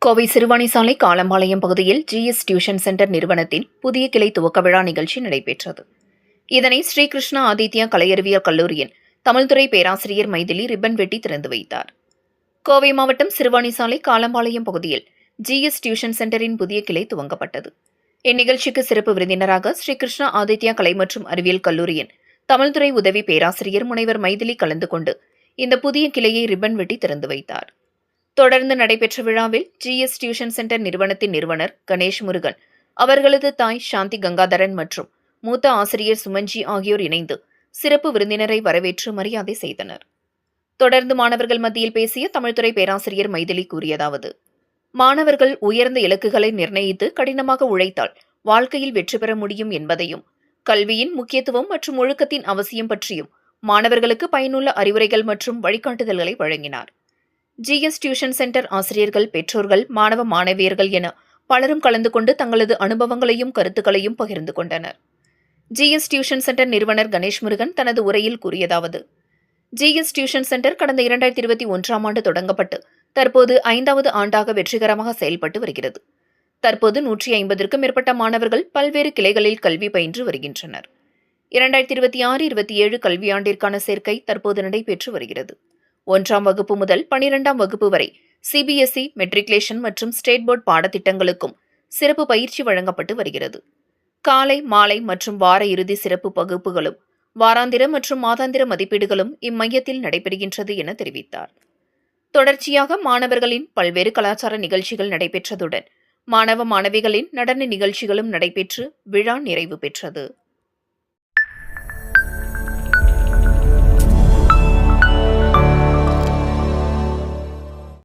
கோவை சிறுவாணி சாலை காலம்பாளையம் பகுதியில் GS tuition centre நிறுவனத்தின் புதிய கிளை துவக்க விழா நிகழ்ச்சி நடைபெற்றது. இதனை ஸ்ரீகிருஷ்ணா ஆதித்யா கலையறிவியல் கல்லூரியின் தமிழ்துறை பேராசிரியர் மைதிலி ரிப்பன் வெட்டி திறந்து வைத்தார். கோவை மாவட்டம் சிறுவாணி சாலை காலம்பாளையம் பகுதியில் GS டியூஷன் சென்டரின் புதிய கிளை துவங்கப்பட்டது. இந்நிகழ்ச்சிக்கு சிறப்பு விருந்தினராக ஸ்ரீகிருஷ்ணா ஆதித்யா கலை மற்றும் அறிவியல் கல்லூரியின் தமிழ்துறை உதவி பேராசிரியர் முனைவர் மைதிலி கலந்து கொண்டு இந்த புதிய கிளையை ரிப்பன் வெட்டி திறந்து வைத்தார். தொடர்ந்து நடைபெற்ற விழாவில் GS டியூஷன் சென்டர் நிறுவனத்தின் நிறுவனர் கணேஷ் முருகன், அவர்களது தாய் சாந்தி கங்காதரன் மற்றும் மூத்த ஆசிரியர் சுமன்ஜி ஆகியோர் இணைந்து சிறப்பு விருந்தினரை வரவேற்று மரியாதை செய்தனர். தொடர்ந்து மாணவர்கள் மத்தியில் பேசிய தமிழ்துறை பேராசிரியர் மைதிலி கூறியதாவது: மாணவர்கள் உயர்ந்த இலக்குகளை நிர்ணயித்து கடினமாக உழைத்தால் வாழ்க்கையில் வெற்றி பெற முடியும் என்பதையும், கல்வியின் முக்கியத்துவம் மற்றும் ஒழுக்கத்தின் அவசியம் பற்றியும் மாணவர்களுக்கு பயனுள்ள அறிவுரைகள் மற்றும் வழிகாட்டுதல்களை வழங்கினார். GS டியூஷன் சென்டர் ஆசிரியர்கள், பெற்றோர்கள், மாணவ மாணவியர்கள் என பலரும் கலந்து கொண்டு தங்களது அனுபவங்களையும் கருத்துக்களையும் பகிர்ந்து கொண்டனர். GS டியூஷன் சென்டர் நிறுவனர் கணேஷ் முருகன் தனது உரையில் கூறியதாவது: GS டியூஷன் சென்டர் கடந்த 2021ஆம் ஆண்டு தொடங்கப்பட்டு தற்போது 5வது ஆண்டாக வெற்றிகரமாக செயல்பட்டு வருகிறது. தற்போது 150க்கும் மேற்பட்ட மாணவர்கள் பல்வேறு கிளைகளில் கல்வி பயின்று வருகின்றனர். 2026-27 கல்வியாண்டிற்கான சேர்க்கை தற்போது நடைபெற்று வருகிறது. 1ஆம் வகுப்பு முதல் 12ஆம் வகுப்பு வரை CBSE, மெட்ரிகுலேஷன் மற்றும் ஸ்டேட் போர்டு பாடத்திட்டங்களுக்கும் சிறப்பு பயிற்சி வழங்கப்பட்டு வருகிறது. காலை, மாலை மற்றும் வார இறுதி சிறப்பு வகுப்புகளும் வாராந்திர மற்றும் மாதாந்திர மதிப்பீடுகளும் இம்மையத்தில் நடைபெறுகின்றது என தெரிவித்தார். தொடர்ச்சியாக மாணவர்களின் பல்வேறு கலாச்சார நிகழ்ச்சிகள் நடைபெற்றதுடன் மாணவ மாணவிகளின் நடன நிகழ்ச்சிகளும் நடைபெற்று விழா நிறைவு பெற்றது.